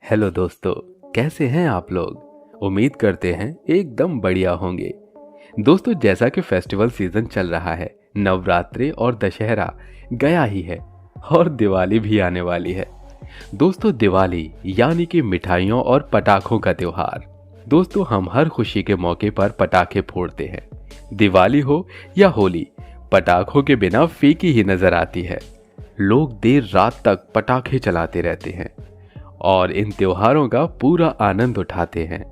Hello दोस्तों, कैसे हैं आप लोग। उम्मीद करते हैं एकदम बढ़िया होंगे। दोस्तों, जैसा कि फेस्टिवल सीजन चल रहा है, नवरात्रि और दशहरा गया ही है और दिवाली भी आने वाली है। दोस्तों, दिवाली यानी कि मिठाइयों और पटाखों का त्योहार। दोस्तों, हम हर खुशी के मौके पर पटाखे फोड़ते हैं। दिवाली हो या होली, पटाखों के बिना फीकी ही नजर आती है। लोग देर रात तक पटाखे चलाते रहते हैं और इन त्योहारों का पूरा आनंद उठाते हैं।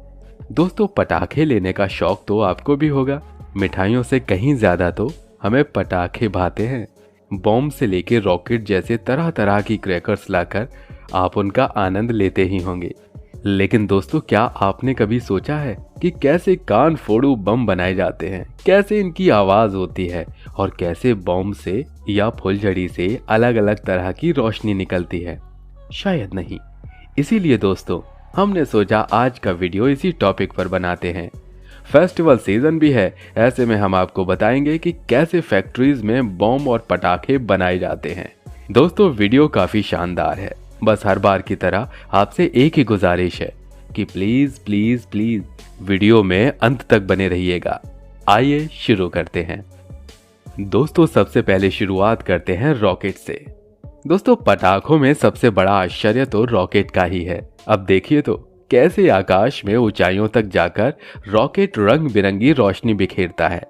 दोस्तों, पटाखे लेने का शौक तो आपको भी होगा। मिठाइयों से कहीं ज्यादा तो हमें पटाखे भाते हैं। बॉम्ब से लेके रॉकेट जैसे तरह तरह की क्रैकर्स लाकर आप उनका आनंद लेते ही होंगे। लेकिन दोस्तों, क्या आपने कभी सोचा है कि कैसे कान फोड़ू बम बनाए जाते हैं, कैसे इनकी आवाज होती है और कैसे बॉम्ब से या फुलझड़ी से अलग अलग तरह की रोशनी निकलती है? शायद नहीं। इसीलिए दोस्तों, हमने सोचा आज का वीडियो इसी टॉपिक पर बनाते हैं। फेस्टिवल सीजन भी है, ऐसे में हम आपको बताएंगे कि कैसे फैक्ट्रीज में बॉम्ब और पटाखे बनाए जाते हैं। दोस्तों, वीडियो काफी शानदार है। बस हर बार की तरह आपसे एक ही गुजारिश है कि प्लीज प्लीज प्लीज वीडियो में अंत तक बने रहिएगा। आइए शुरू करते हैं। दोस्तों, सबसे पहले शुरुआत करते हैं रॉकेट से। दोस्तों, पटाखों में सबसे बड़ा आश्चर्य तो रॉकेट का ही है। अब देखिए तो कैसे आकाश में ऊंचाइयों तक जाकर रॉकेट रंग बिरंगी रोशनी बिखेरता है।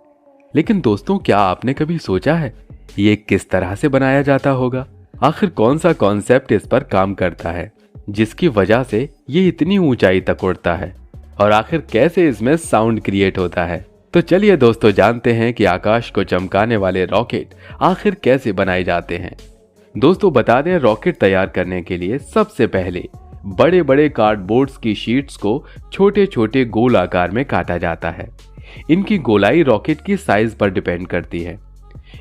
लेकिन दोस्तों, क्या आपने कभी सोचा है ये किस तरह से बनाया जाता होगा? आखिर कौन सा कॉन्सेप्ट इस पर काम करता है जिसकी वजह से ये इतनी ऊंचाई तक उड़ता है? और आखिर कैसे इसमें साउंड क्रिएट होता है? तो चलिए दोस्तों, जानते हैं कि आकाश को चमकाने वाले रॉकेट आखिर कैसे बनाए जाते हैं। दोस्तों, बता दें, रॉकेट तैयार करने के लिए सबसे पहले बड़े बड़े कार्डबोर्ड्स की शीट्स को छोटे छोटे गोल आकार में काटा जाता है। इनकी गोलाई रॉकेट की साइज पर डिपेंड करती है।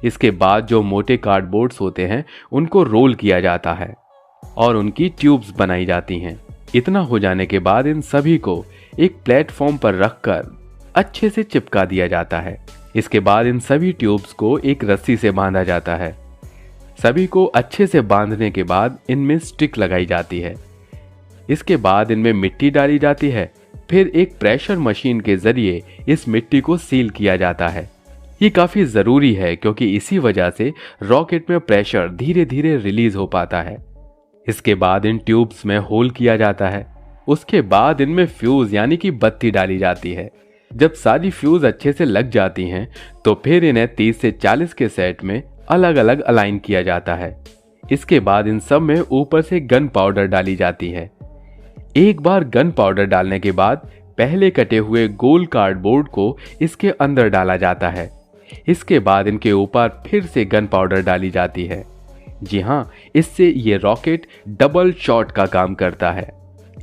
इसके बाद जो मोटे कार्डबोर्ड्स होते हैं उनको रोल किया जाता है और उनकी ट्यूब्स बनाई जाती हैं। इतना हो जाने के बाद इन सभी को एक प्लेटफॉर्म पर रखकर अच्छे से चिपका दिया जाता है। इसके बाद इन सभी ट्यूब्स को एक रस्सी से बांधा जाता है। सभी को अच्छे से बांधने के बाद इनमें स्टिक लगाई जाती है। इसके बाद इनमें मिट्टी डाली जाती है। फिर एक प्रेशर मशीन के जरिए इस मिट्टी को सील किया जाता है। ये काफी जरूरी है क्योंकि इसी वजह से रॉकेट में प्रेशर धीरे धीरे रिलीज हो पाता है। इसके बाद इन ट्यूब्स में होल किया जाता है। उसके बाद इनमें फ्यूज यानी कि बत्ती डाली जाती है। जब सारी फ्यूज अच्छे से लग जाती हैं तो फिर इन्हें 30 से 40 के सेट में अलग अलग अलाइन किया जाता है। इसके बाद इन सब में ऊपर से गन पाउडर डाली जाती है। एक बार गन पाउडर डालने के बाद पहले कटे हुए गोल कार्डबोर्ड को इसके अंदर डाला जाता है। इसके बाद इनके ऊपर फिर से गन पाउडर डाली जाती है। जी हाँ, इससे ये रॉकेट डबल शॉट का काम करता है।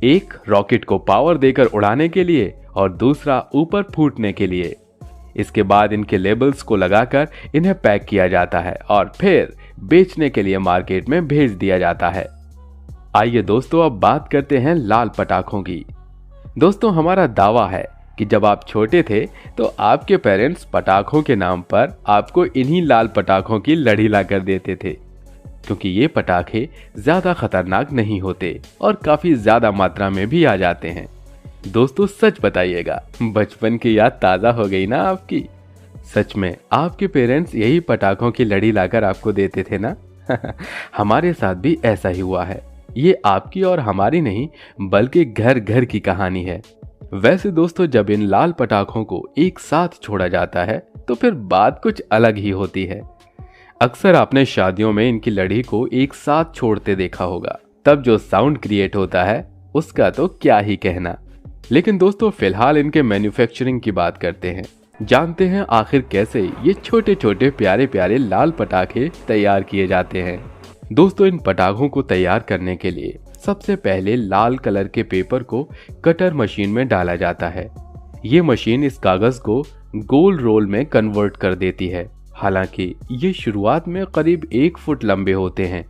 एक रॉकेट को पावर देकर उड़ाने के लिए और दूसरा ऊपर फूटने के लिए। इसके बाद इनके लेबल्स को लगाकर इन्हें पैक किया जाता है और फिर बेचने के लिए मार्केट में भेज दिया जाता है। आइए दोस्तों, अब बात करते हैं लाल पटाखों की। दोस्तों, हमारा दावा है कि जब आप छोटे थे तो आपके पेरेंट्स पटाखों के नाम पर आपको इन्हीं लाल पटाखों की लड़ी लाकर देते थे, क्योंकि ये पटाखे ज्यादा खतरनाक नहीं होते और काफी ज्यादा मात्रा में भी आ जाते हैं। दोस्तों, सच बताइएगा, बचपन की याद ताजा हो गई ना आपकी? सच में आपके पेरेंट्स यही पटाखों की लड़ी लाकर आपको देते थे ना? हमारे साथ भी ऐसा ही हुआ है। ये आपकी और हमारी नहीं बल्कि घर घर की कहानी है। वैसे दोस्तों, जब इन लाल पटाखों को एक साथ छोड़ा जाता है तो फिर बात कुछ अलग ही होती है। अक्सर आपने शादियों में इनकी लड़ी को एक साथ छोड़ते देखा होगा। तब जो साउंड क्रिएट होता है उसका तो क्या ही कहना। लेकिन दोस्तों, फिलहाल इनके मैन्युफैक्चरिंग की बात करते हैं। जानते हैं आखिर कैसे ये छोटे छोटे प्यारे प्यारे लाल पटाखे तैयार किए जाते हैं। दोस्तों, इन पटाखों को तैयार करने के लिए सबसे पहले लाल कलर के पेपर को कटर मशीन में डाला जाता है। ये मशीन इस कागज को गोल रोल में कन्वर्ट कर देती है। हालांकि ये शुरुआत में करीब 1 फुट लंबे होते हैं,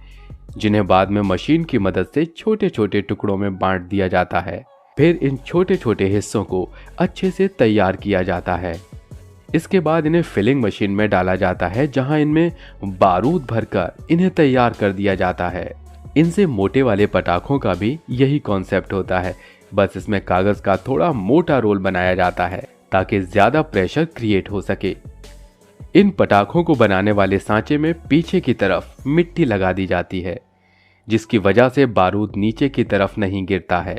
जिन्हें बाद में मशीन की मदद से छोटे छोटे टुकड़ों में बांट दिया जाता है। फिर इन छोटे छोटे हिस्सों को अच्छे से तैयार किया जाता है। इसके बाद इन्हें फिलिंग मशीन में डाला जाता है, जहां इनमें बारूद भरकर इन्हें तैयार कर दिया जाता है। इनसे मोटे वाले पटाखों का भी यही कॉन्सेप्ट होता है, बस इसमें कागज का थोड़ा मोटा रोल बनाया जाता है ताकि ज्यादा प्रेशर क्रिएट हो सके। इन पटाखों को बनाने वाले सांचे में पीछे की तरफ मिट्टी लगा दी जाती है, जिसकी वजह से बारूद नीचे की तरफ नहीं गिरता है।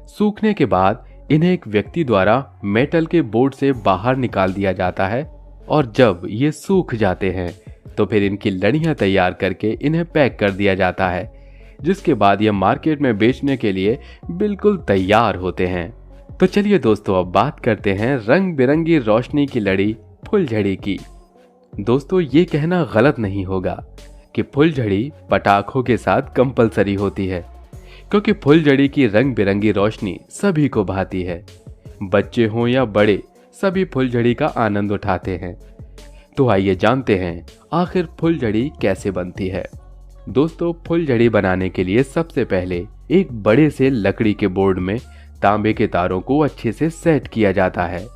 सूखने के बाद इन्हें एक व्यक्ति द्वारा मेटल के बोर्ड से बाहर निकाल दिया जाता है और जब ये सूख जाते हैं तो फिर इनकी लड़ियां तैयार करके इन्हें पैक कर दिया जाता है, जिसके बाद ये मार्केट में बेचने के लिए बिल्कुल तैयार होते हैं। तो चलिए दोस्तों, अब बात करते हैं रंग बिरंगी रोशनी की लड़ी फुलझड़ी की। दोस्तों, ये कहना गलत नहीं होगा कि फुलझड़ी पटाखों के साथ कंपलसरी होती है, क्योंकि फुलझड़ी की रंग बिरंगी रोशनी सभी को भाती है। बच्चे हों या बड़े, सभी फुलझड़ी का आनंद उठाते हैं। तो आइए जानते हैं आखिर फुलझड़ी कैसे बनती है। दोस्तों, फुलझड़ी बनाने के लिए सबसे पहले एक बड़े से लकड़ी के बोर्ड में तांबे के तारों को अच्छे से सेट किया जाता है।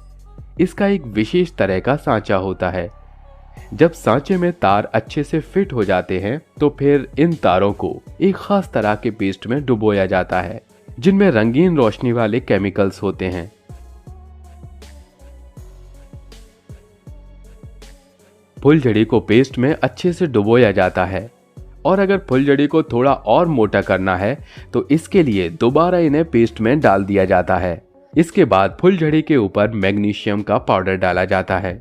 इसका एक विशेष तरह का सांचा होता है। जब सांचे में तार अच्छे से फिट हो जाते हैं तो फिर इन तारों को एक खास तरह के पेस्ट में डुबोया जाता है, जिनमें रंगीन रोशनी वाले केमिकल्स होते हैं। फुलझड़ी को पेस्ट में अच्छे से डुबोया जाता है और अगर फुलझड़ी को थोड़ा और मोटा करना है तो इसके लिए दोबारा इन्हें पेस्ट में डाल दिया जाता है। इसके बाद फुलझड़ी के ऊपर मैग्नीशियम का पाउडर डाला जाता है।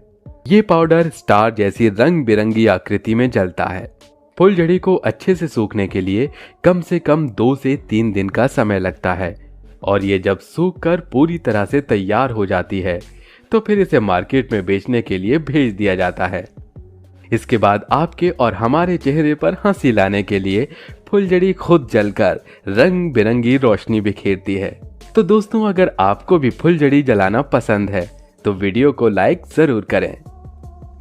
ये पाउडर स्टार जैसी रंग बिरंगी आकृति में जलता है। फुलझड़ी को अच्छे से सूखने के लिए कम से कम 2 से 3 दिन का समय लगता है और ये जब सूखकर पूरी तरह से तैयार हो जाती है तो फिर इसे मार्केट में बेचने के लिए भेज दिया जाता है। इसके बाद आपके और हमारे चेहरे पर हंसी लाने के लिए फुलझड़ी खुद जलकर रंग बिरंगी रोशनी बिखेरती है। तो दोस्तों, अगर आपको भी फुलझड़ी जलाना पसंद है तो वीडियो को लाइक जरूर करें।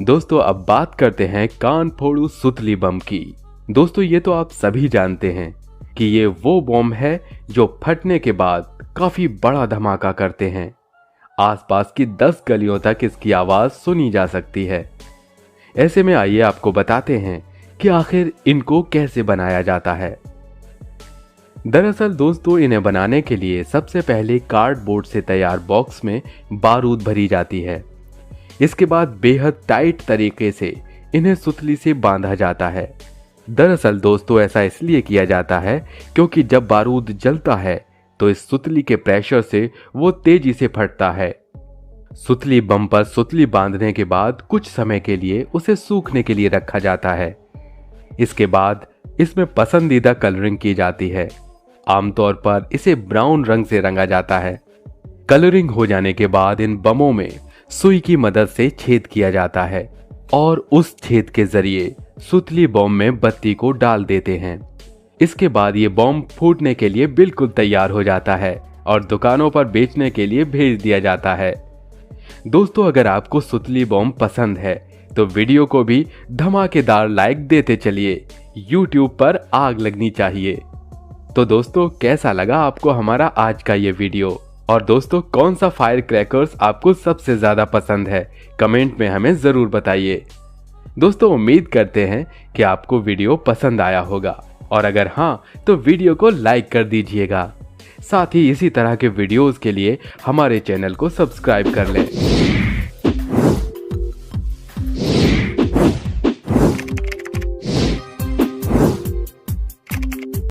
दोस्तों, अब बात करते हैं कान फोड़ू सुतली बम की। दोस्तों, ये तो आप सभी जानते हैं कि ये वो बम है जो फटने के बाद काफी बड़ा धमाका करते हैं। आसपास की 10 गलियों तक इसकी आवाज सुनी जा सकती है। ऐसे में आइए आपको बताते हैं कि आखिर इनको कैसे बनाया जाता है। दरअसल दोस्तों, इन्हें बनाने के लिए सबसे पहले कार्डबोर्ड से तैयार बॉक्स में बारूद भरी जाती है। इसके बाद बेहद टाइट तरीके से इन्हें सुतली से बांधा जाता है। दरअसल दोस्तों, ऐसा इसलिए किया जाता है क्योंकि जब बारूद जलता है तो इस सुतली के प्रेशर से वो तेजी से फटता है। सुतली बम पर सुतली बांधने के बाद कुछ समय के लिए उसे सूखने के लिए रखा जाता है। इसके बाद इसमें पसंदीदा कलरिंग की जाती है। आमतौर पर इसे ब्राउन रंग से रंगा जाता है। कलरिंग हो जाने के बाद इन बमों में सुई की मदद से छेद किया जाता है और उस छेद के जरिए सुतली बम में बत्ती को डाल देते हैं। इसके बाद ये बम फूटने के लिए बिल्कुल तैयार हो जाता है और दुकानों पर बेचने के लिए भेज दिया जाता है। दोस्तों, अगर आपको सुतली बम पसंद है तो वीडियो को भी धमाकेदार लाइक देते चलिए। YouTube पर आग लगनी चाहिए। तो दोस्तों, कैसा लगा आपको हमारा आज का ये वीडियो? और दोस्तों, कौन सा फायर क्रैकर्स आपको सबसे ज्यादा पसंद है? कमेंट में हमें जरूर बताइए। दोस्तों, उम्मीद करते हैं कि आपको वीडियो पसंद आया होगा और अगर हाँ तो वीडियो को लाइक कर दीजिएगा। साथ ही इसी तरह के वीडियोस के लिए हमारे चैनल को सब्सक्राइब कर लें।